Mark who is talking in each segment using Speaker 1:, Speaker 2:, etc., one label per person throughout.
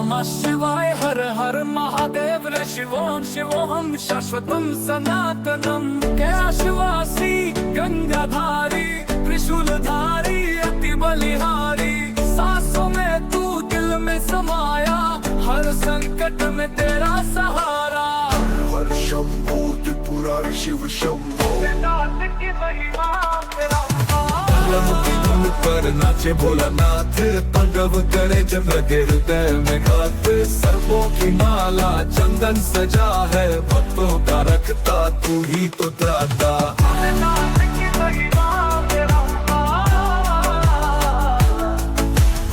Speaker 1: नमः शिवाय हर हर महादेव रे शिवों शिवोहम शाश्वतम सनातनम कैलाशवासी गंगाधारी त्रिशूलधारी अति बलिहारी सांसों में तू दिल में समाया हर संकट में तेरा सहारा।
Speaker 2: हर शंभो त्रिपुरारी शिव शंभो
Speaker 1: की महिमा तेरा की धुन पर नाचे भोलानाथ तांडव करे जब लगे हृदय में घात सर्वों की माला चंदन सजा है भक्तों का रखता तू ही तो त्राता।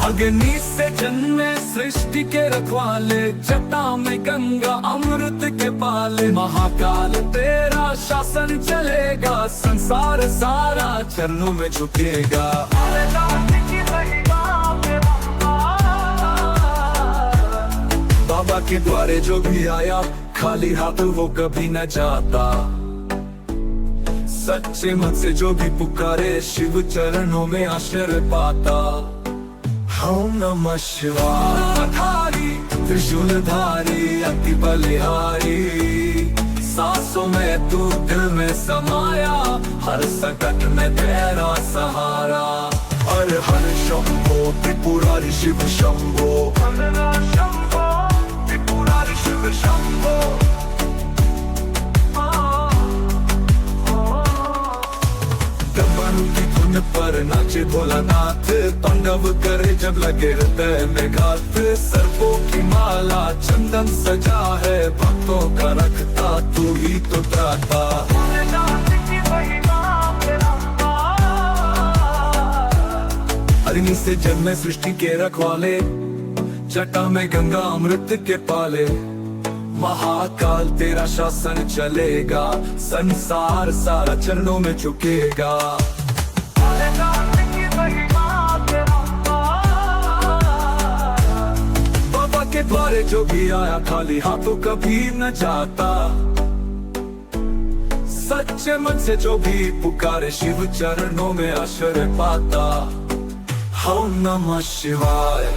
Speaker 1: अग्नि से जन्मे सृष्टि के रखवाले जटा में गंगा अमृत के पाले महाकाल तेरा शासन चलेगा संसार सारा चरणों में झुकेगा। बाबा के द्वारे जो भी आया खाली हाथ वो कभी न जाता सच्चे मन से जो भी पुकारे शिव चरणों में आश्रय पाता। ओम नमः शिवाय त्रिशूलधारी अति बलिहारी सांसों में तू दिल में समाया हर संकट में तेरा सहारा। हर हर शंभो त्रिपुरारी शिव शंभो शंभो त्रिपुरारी शिव शंभो। की धुन पर नाचे भोलानाथ तांडव करे जब लगे हृदय में घात सर्पों की माला चंदन सजा है भक्तों का रखता तू ही तो त्राता। अग्नि से जन्मे सृष्टि के रखवाले जटा में गंगा अमृत के पाले महाकाल तेरा शासन चलेगा संसार सारा चरणों में झुकेगा। बाबा के द्वारे जो भी आया खाली हाथों कभी न जाता सच्चे मन से जो भी पुकारे शिव चरणों में आश्रय पाता। ओम नमः शिवाय।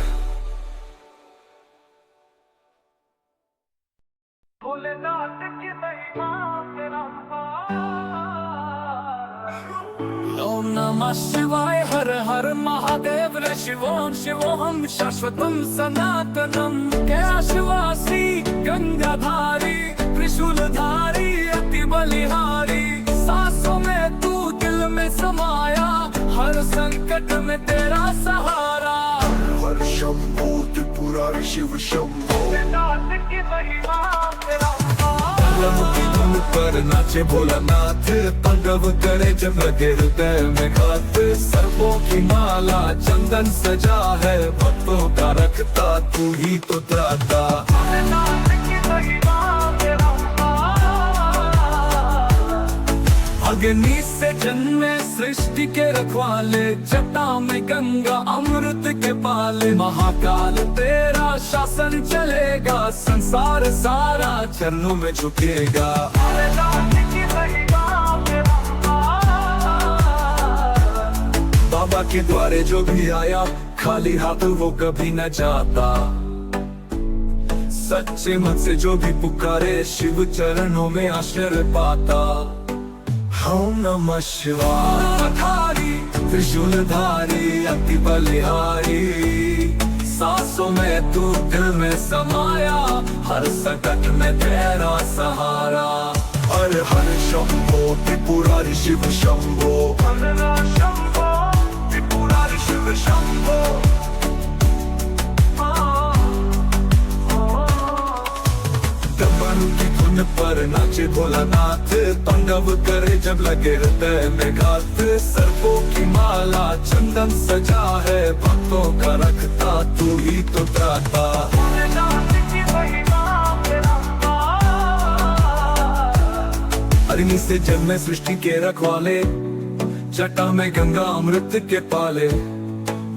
Speaker 1: ओम नमः शिवाय हर हर महादेव रे शिवों शिवोहम शाश्वतम सनातनम कैलाशवासी गंगाधारी त्रिशूलधारी अति बलिहारी सांसों में तू दिल में समाया हर संकट में तेरा सहारा।
Speaker 2: हर शंभो त्रिपुरारी शिव शंभो
Speaker 1: की महिमा तेरा की धुन पर नाचे भोलानाथ तांडव करे जब लगे हृदय में घात सर्वों की माला चंदन सजा है भक्तों का रखता तू ही तो त्राता। अग्नि से जन्मे सृष्टि के रखवाले जटा में गंगा अमृत के पाले महाकाल तेरा शासन चलेगा संसार सारा चरणों में झुकेगा। बाबा के द्वारे जो भी आया खाली हाथ वो कभी न जाता सच्चे मन से जो भी पुकारे शिव चरणों में आश्रय पाता। ओम नमः शिवाय त्रिशूलधारी अति बलिहारी सांसों में तू दिल में समाया हर संकट में तेरा सहारा। हर हर शंभो त्रिपुरारी शिव शंभो शंभो त्रिपुरारी शिव शंभो। की धुन पर नाचे भोलानाथ तांडव करे जब लगे हृदय में घात सर्पों की माला चंदन सजा है भक्तों का रखता तू ही तो त्राता। अग्नि से जन्मे सृष्टि के रखवाले जटा में गंगा अमृत के पाले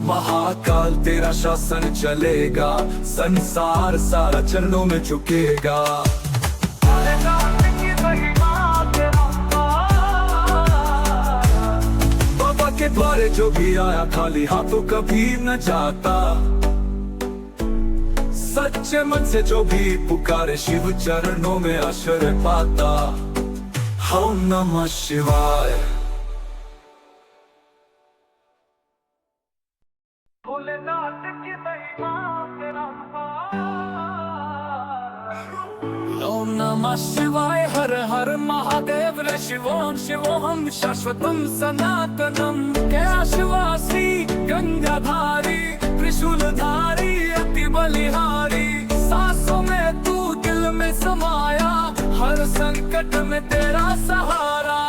Speaker 1: महाकाल तेरा शासन चलेगा संसार सारा चरणों में झुकेगा। बाबा के द्वारे जो भी आया खाली हाथों कभी न जाता सच्चे मन से जो भी पुकारे शिव चरणों में आश्रय पाता। ओम नमः शिवाय।
Speaker 3: भोलेनाथ की महिमा तेरा
Speaker 1: ओम नमः शिवाय। हर हर महादेव रे शिवों शिवोहम शाश्वतम सनातनम। कैलाशवासी गंगाधारी त्रिशूलधारी अति बलिहारी। सांसों में तू दिल में समाया, हर संकट में तेरा सहारा।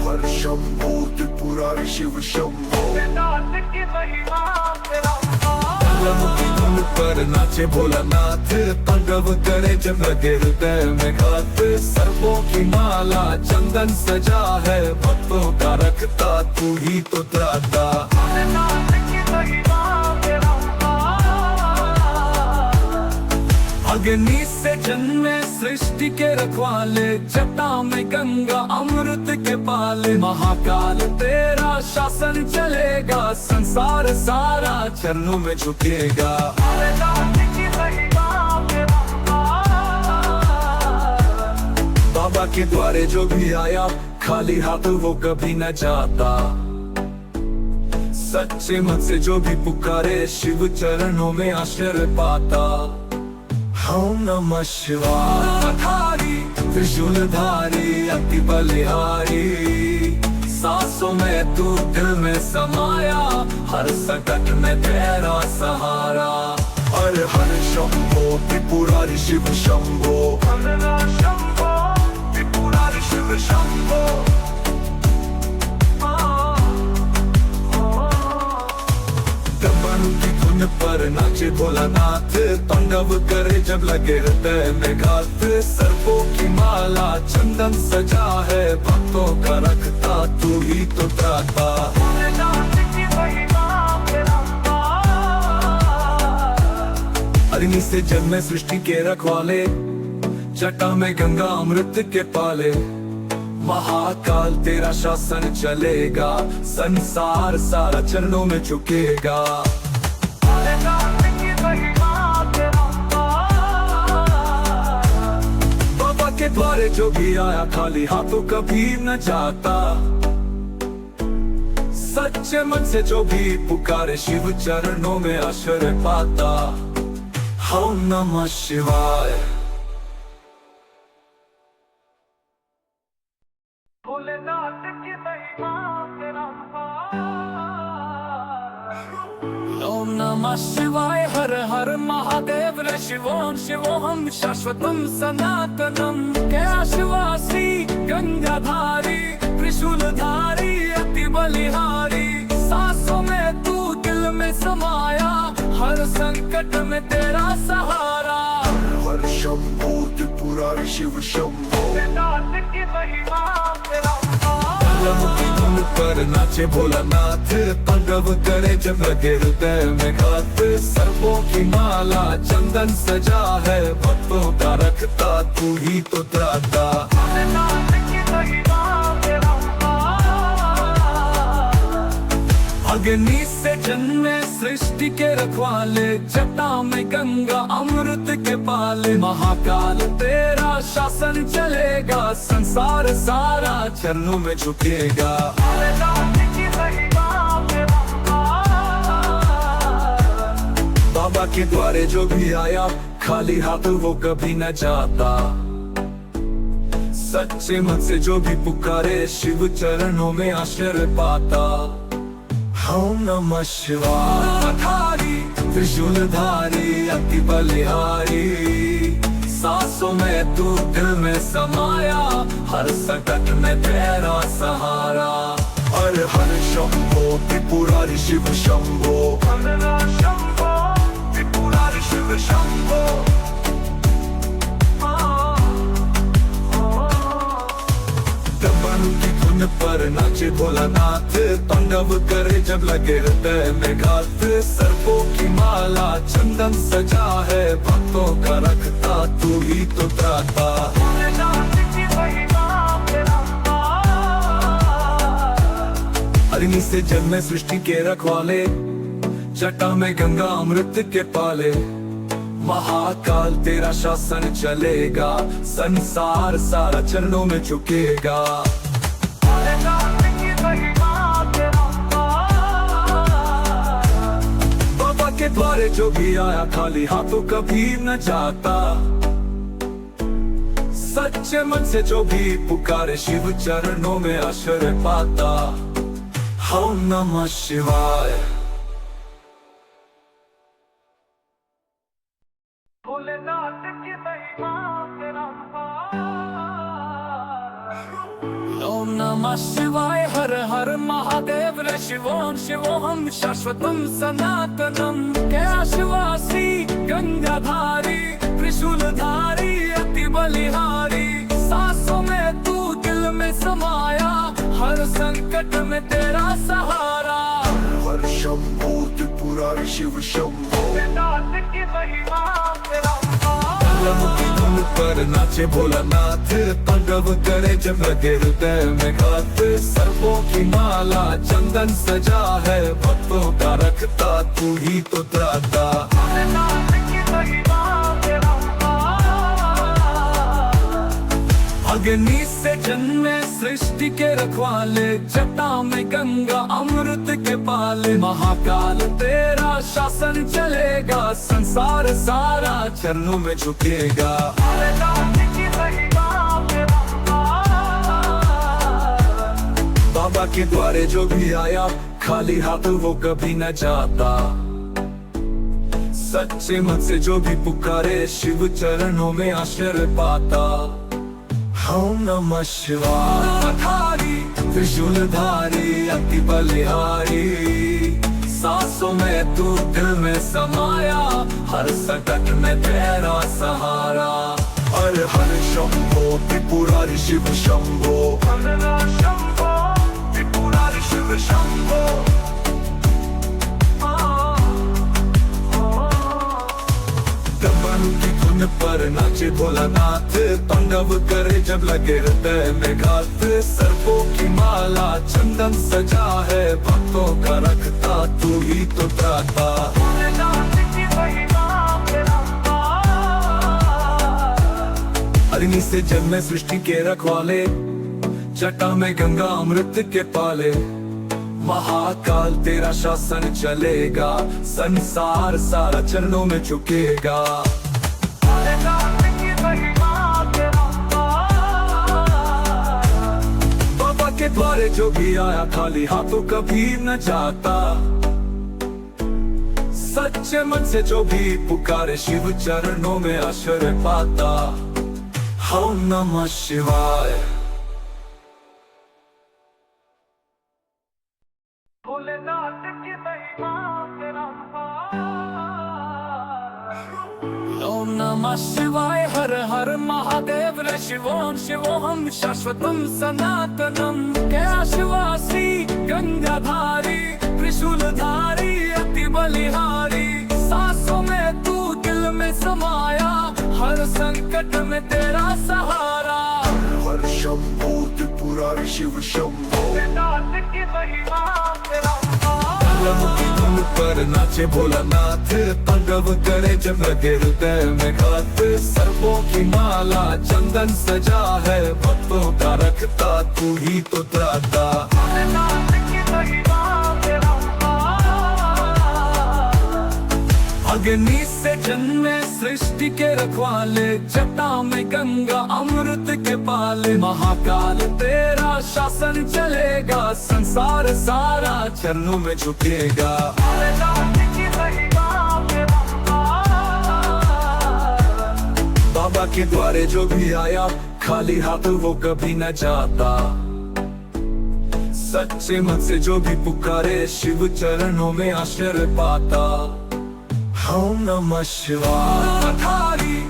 Speaker 2: हर शंभो त्रिपुरारी शिव शंभो।
Speaker 3: भोलेनाथ की महिमा तेरा
Speaker 1: की धुन पर नाचे भोलानाथ। तांडव करे चंद्र के हृदय में घात। सर्पों की माला चंदन सजा है, भक्तों का रखता तू ही तो त्राता।
Speaker 3: भोलेनाथ की महिमा तेरा
Speaker 1: अग्नि से जन्मे सृष्टि के रखवाले। जटा में गंगा अमृत के पाले। महाकाल तेरा शासन चलेगा, संसार सारा चरणों में झुकेगा।
Speaker 3: भोलेनाथ की महिमा तेरा
Speaker 1: बाबा के द्वारे जो भी आया, खाली हाथ वो कभी न जाता। सच्चे मन से जो भी पुकारे, शिव चरणों में आश्रय पाता। ओम नमः शिवाय। त्रिशूलधारी अति बलिहारी। सांसों में तू दिल में समाया, हर संकट में तेरा सहारा।
Speaker 2: हर हर शंभो त्रिपुरारी शिव शंभो।
Speaker 3: भोलेनाथ शंभो त्रिपुरारी शिव शंभो।
Speaker 1: डमरू की धुन पर नाचे भोलानाथ। तांडव करे जब लगे हृदय में घात। सर्पों की माला चंदन सजा है, भक्तों का रखता तू ही तो त्राता।
Speaker 3: भोलेनाथ की महिमा तेरा
Speaker 1: अग्नि से जन्मे सृष्टि के रखवाले। जटा में गंगा अमृत के पाले। महाकाल तेरा शासन चलेगा, संसार सारा चरणों में झुकेगा।
Speaker 3: भोलेनाथ की महिमा तेरा
Speaker 1: बाबा के द्वारे जो भी आया, खाली हाथों कभी न जाता। सच्चे मन से जो भी पुकारे, शिव चरणों में आश्रय पाता। ओम नमः शिवाय।
Speaker 3: भोलेनाथ की महिमा तेरा
Speaker 1: ओम नमः शिवाय। हर हर महादेव रे शिवों शिवोहम शाश्वतम सनातनम। कैलाशवासी गंगाधारी त्रिशूलधारी अति बलिहारी। सांसों में तू दिल में समाया, हर संकट में तेरा सहारा।
Speaker 2: हर शंभो त्रिपुरारी शिव शंभो।
Speaker 3: भोलेनाथ की महिमा तेरा
Speaker 1: की धुन पर नाचे भोलानाथ। तांडव करे चंद्र के हृदय में घात। सर्पों की माला चंदन सजा है, भक्तों का रखता तू ही तो त्राता।
Speaker 3: भोलेनाथ की महिमा तेरा
Speaker 1: अग्नि से जन्मे सृष्टि के रखवाले। जटा में गंगा अमृत के पाले। महाकाल तेरा शासन चलेगा, संसार सारा चरणों में झुकेगा।
Speaker 3: भोलेनाथ की महिमा तेरा
Speaker 1: बाबा के द्वारे जो भी आया, खाली हाथ वो कभी न जाता। सच्चे मन से जो भी पुकारे, शिव चरणों में आश्रय पाता। ओम नमः शिवाय। त्रिशूलधारी अति बलिहारी। सांसों में तू दिल में समाया, हर संकट में तेरा सहारा।
Speaker 2: हर हर शंभो त्रिपुरारी शिव शंभो।
Speaker 3: भोलेनाथ शंभो त्रिपुरारी शिव शंभो।
Speaker 1: डमरू की धुन पर नाचे भोलानाथ। तांडव करे जब लगे हृदय में घात। सर्पों की माला चंदन सजा है, भक्तों का रखता तू ही तो त्राता।
Speaker 3: भोलेनाथ की महिमा तेरा
Speaker 1: अग्नि से जन्मे सृष्टि के रखवाले। जटा में गंगा अमृत के पाले। महाकाल तेरा शासन चलेगा, संसार सारा चरणों में झुकेगा।
Speaker 3: भोलेनाथ की महिमा तेरा
Speaker 1: बाबा के द्वारे जो भी आया खाली हाथों कभी न जाता। सच्चे मन से जो भी पुकारे शिव चरणों में आश्रय पाता। ओम नमः शिवाय।
Speaker 3: भोलेनाथ की महिमा तेरा
Speaker 1: ओम नमः शिवाय। हर हर महादेव रे शिवोम शिवोहम शाश्वतम सनातनम। कैलाशवासी गंगाधारी त्रिशूलधारी अति बलिहारी। सांसों में तू दिल में समाया, हर संकट में तेरा सहारा।
Speaker 2: हर शंभो त्रिपुरारी शिव शंभो।
Speaker 3: भोलेनाथ की महिमा तेरा
Speaker 1: की धुन पर नाचे भोलानाथ, तांडव करे जब लगे हृदय में घात। सर्पों की माला चंदन सजा है, भक्तों का रखता तू ही तो त्राता।
Speaker 3: भोलेनाथ की महिमा तेरा
Speaker 1: अग्नि से जन्मे सृष्टि के रखवाले, जटा में गंगा अमृत के पाले। महाकाल तेरा शासन चलेगा, संसार सारा चरणों में झुकेगा।
Speaker 3: भोलेनाथ की महिमा तेरा
Speaker 1: बाबा के द्वारे जो भी आया खाली हाथ वो कभी न जाता। सच्चे मन से जो भी पुकारे शिव चरणों में आश्रय पाता। ओम नमः शिवाय। त्रिशूलधारी अति बलिहारी। सांसों में तू दिल में समाया, हर संकट में तेरा सहारा।
Speaker 2: हर हर शंभो त्रिपुरारी शिव शंभो।
Speaker 3: भोलेनाथ शंभो त्रिपुरारी शिव शंभो।
Speaker 1: दमन की धुन पर नाचे भोलानाथ, तांडव करे जब लगे हृदय में घात। सर्पों की माला चंदन सजा है, भक्तों का रखता तू ही तो त्राता।
Speaker 3: भोलेनाथ की महिमा तेरा
Speaker 1: अग्नि से जन्मे सृष्टि के रखवाले, जटा में गंगा अमृत के पाले। महाकाल तेरा शासन चलेगा, संसार सारा चरणों में झुकेगा।
Speaker 3: भोलेनाथ की महिमा तेरा
Speaker 1: बाबा के द्वारे जो भी आया खाली हाथों कभी न जाता। सच्चे मन से जो भी पुकारे शिव चरणों में आश्रय पाता। ओम नमः शिवाय।
Speaker 3: भोलेनाथ की महिमा तेरा
Speaker 1: ओम नमः शिवाय। हर हर महादेव रे शिवोम शिवोहम शाश्वतम सनातनम। कैलाशवासी गंगाधारी त्रिशूलधारी अति बलिहारी। सांसों में तू दिल में समाया, हर संकट में तेरा सहारा।
Speaker 2: हर शंभो त्रिपुरारी शिव शंभो।
Speaker 3: भोलेनाथ की महिमा तेरा
Speaker 1: की धुन पर नाचे भोलानाथ, तांडव करे जब लगे हृदय में घात। सर्पों की माला चंदन सजा है, भक्तों का रखता तू ही तो त्राता।
Speaker 3: भोलेनाथ की महिमा तेरा
Speaker 1: अग्नि से जन्मे सृष्टि के रखवाले, जटा में गंगा अमृत के पाले। महाकाल तेरा शासन चलेगा, संसार सारा चरणों में झुकेगा।
Speaker 3: भोलेनाथ की महिमा तेरा
Speaker 1: बाबा के द्वारे जो भी आया खाली हाथ वो कभी न जाता। सच्चे मन से जो भी पुकारे शिव चरणों में आश्रय पाता। ओम नमः शिवाय।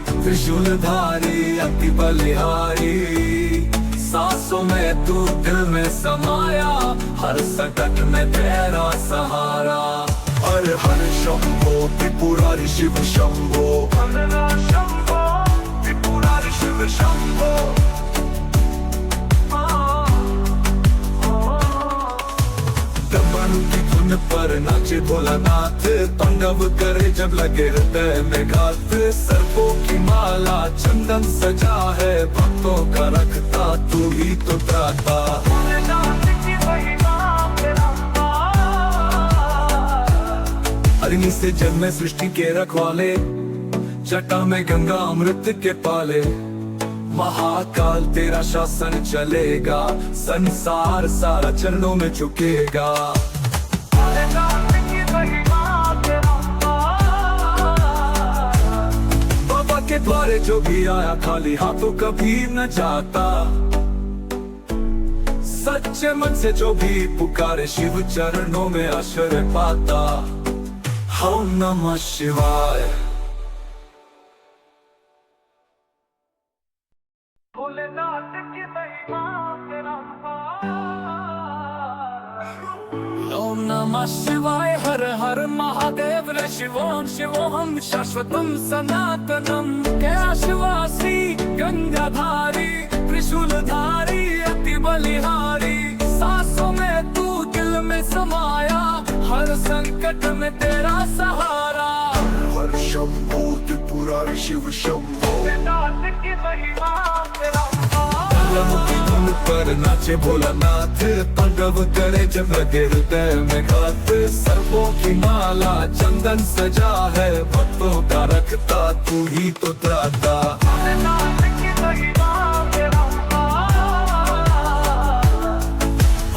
Speaker 1: त्रिशूलधारी अति बलिहारी। सांसों में तू दिल में समाया, हर संकट में तेरा सहारा।
Speaker 2: हर हर शंभो त्रिपुरारी शिव शंभो।
Speaker 3: भोलेनाथ शंभो त्रिपुरारी शिव शंभो।
Speaker 1: डमरू की धुन पर नाचे भोलानाथ, तांडव करे जब लगे हृदय में घात। सर्पों की माला चंदन सजा है, भक्तों का रखता तू ही तो त्राता।
Speaker 3: भोलेनाथ की महिमा तेरा
Speaker 1: अग्नि से जन्मे सृष्टि के रखवाले, जटा में गंगा अमृत के पाले। महाकाल तेरा शासन चलेगा, संसार सारा चरणों में झुकेगा।
Speaker 3: भोलेनाथ की महिमा तेरा
Speaker 1: बाबा के द्वारे जो भी आया खाली हाथों कभी न जाता। सच्चे मन से जो भी पुकारे शिव चरणों में आश्रय पाता। ओम नमः शिवाय।
Speaker 3: भोलेनाथ की महिमा तेरा
Speaker 1: ओम नमः शिवाय। हर हर महादेव रे शिवोम शिवोहम शाश्वतम सनातनम। कैलाशवासी गंगाधारी त्रिशूलधारी अति बलिहारी। सांसों में तू दिल में समाया, हर संकट में तेरा सहारा।
Speaker 2: हर शंभो त्रिपुरारी शिव शंभो।
Speaker 3: भोलेनाथ की महिमा तेरा
Speaker 1: तांडव की धुन पर नाचे भोलानाथ, तांडव करे जब लगे हृदय में घात। सर्पों की माला चंदन सजा है, भक्तों का रखता तू ही तो त्राता।
Speaker 3: भोलेनाथ की महिमा तेरा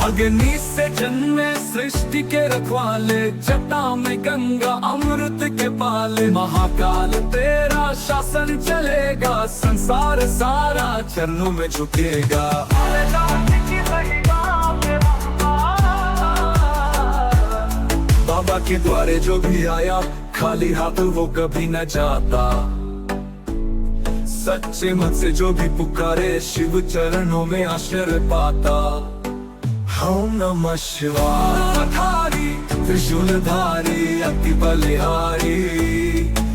Speaker 1: अग्नि से जन्मे सृष्टि के रखवाले, जटा में गंगा अमृत के पाले। महाकाल तेरा शासन चलेगा, संसार सारा चरणों में झुकेगा।
Speaker 3: भोलेनाथ की महिमा तेरा
Speaker 1: बाबा के द्वारे जो भी आया खाली हाथ वो कभी न जाता। सच्चे मन से जो भी पुकारे शिव चरणों में आश्रय पाता। ओम नमः शिवाय। धारी त्रिशूलधारी अति बलिहारी।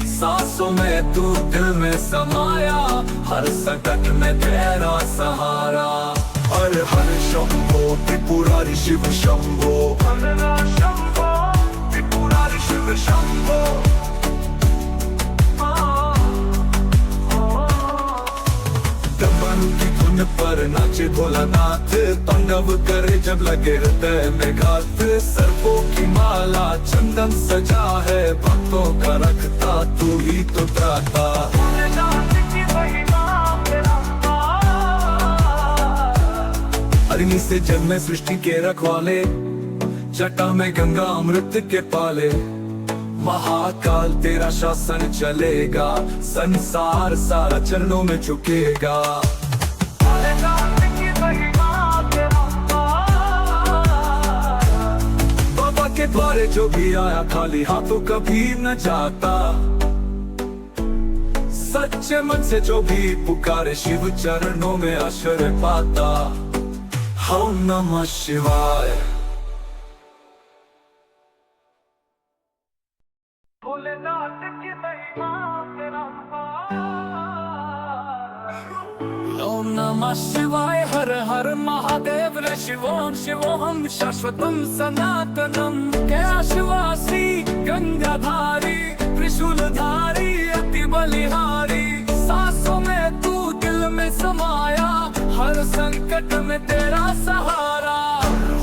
Speaker 1: सांसों में तू दिल में समाया, हर संकट में तेरा सहारा।
Speaker 2: हर हर शंभो त्रिपुरारी शिव शंभो।
Speaker 3: भोलेनाथ शंभो त्रिपुरारी शिव शंभो।
Speaker 1: डमरू की धुन पर नाचे भोलानाथ, तांडव करे जब लगे हृदय में घात। सर्पों की माला चंदन सजा है, भक्तों का रखता तू ही तो त्राता।
Speaker 3: भोलेनाथ की महिमा तेरा
Speaker 1: अग्नि से जन्मे सृष्टि के रखवाले, जटा में गंगा अमृत के पाले। महाकाल तेरा शासन चलेगा, संसार सारा चरणों में झुकेगा।
Speaker 3: भोलेनाथ की महिमा तेरा
Speaker 1: बाबा के द्वारे जो भी आया खाली हाथों कभी न जाता। सच्चे मन से जो भी पुकारे शिव चरणों में आश्रय पाता। ओम नमः शिवाय।
Speaker 3: भोलेनाथ की महिमा तेरा
Speaker 1: ओम नमः शिवाय। हर हर महादेव रे शिवोम शिवोहम शाश्वतम सनातनम। कैलाशवासी गंगाधारी त्रिशूलधारी अति बलिहारी। सांसों में तू दिल में समाया, हर संकट में तेरा सहारा।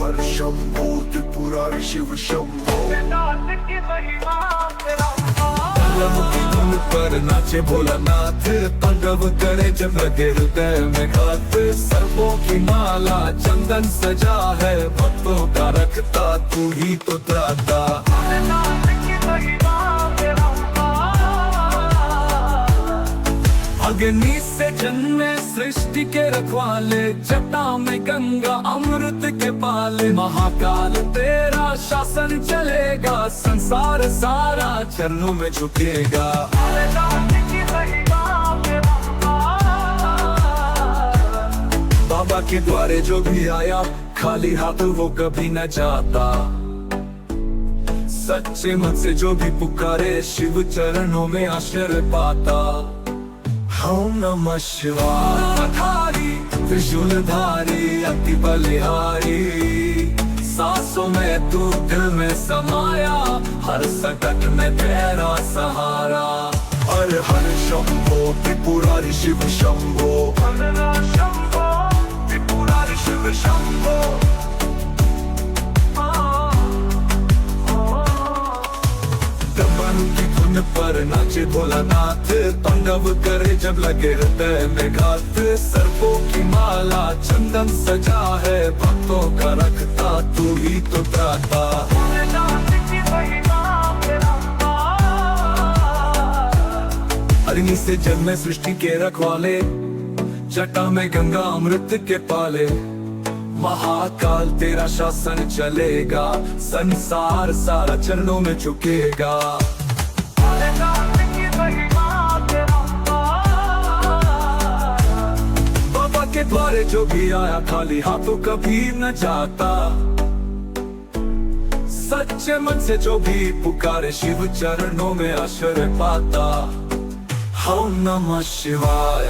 Speaker 2: हर शंभो त्रिपुरारी शिव शंभो।
Speaker 3: भोलेनाथ की महिमा तेरा
Speaker 1: तांडव की धुन पर नाचे भोलानाथ, तांडव करे जब लगे हृदय में घात। सर्पों की माला चंदन सजा है, भक्तों का रखता तू ही तो त्राता।
Speaker 3: भोलेनाथ की महिमा तेरा
Speaker 1: अग्नि से जन्मे सृष्टि के रखवाले, जटा में गंगा अमृत के पाले। महाकाल तेरा शासन चलेगा, संसार सारा चरणों में झुकेगा।
Speaker 3: भोलेनाथ की महिमा तेरा
Speaker 1: बाबा के द्वारे जो भी आया खाली हाथ वो कभी न जाता। सच्चे मन से जो भी पुकारे शिव चरणों में आश्रय पाता। ओम नमः शिवाय। धारी त्रिशूलधारी अति बलिहारी। सांसों में तू दिल में समाया, हर संकट में तेरा सहारा।
Speaker 2: हर हर शंभो त्रिपुरारि शिव शंभो,
Speaker 3: हर हर शंभो
Speaker 2: त्रिपुरारि शिव शंभो। दमन की धुन पर नाचे भोलानाथ, तांडव करे जब लगे हृदय में घात। सर्पों की माला चंदन सजा है, भक्तों का रखता तू ही तो त्राता।
Speaker 3: भोलेनाथ की महिमा
Speaker 1: अग्नि से जन्मे सृष्टि के रखवाले, जटा में गंगा अमृत के पाले। महाकाल तेरा शासन चलेगा, संसार सारा चरणों में झुकेगा।
Speaker 3: भोलेनाथ की महिमा
Speaker 1: बाबा के द्वारे जो भी आया खाली हाथों कभी न जाता। सच्चे मन से जो भी पुकारे शिव चरणों में आश्रय पाता। ओम नमः शिवाय।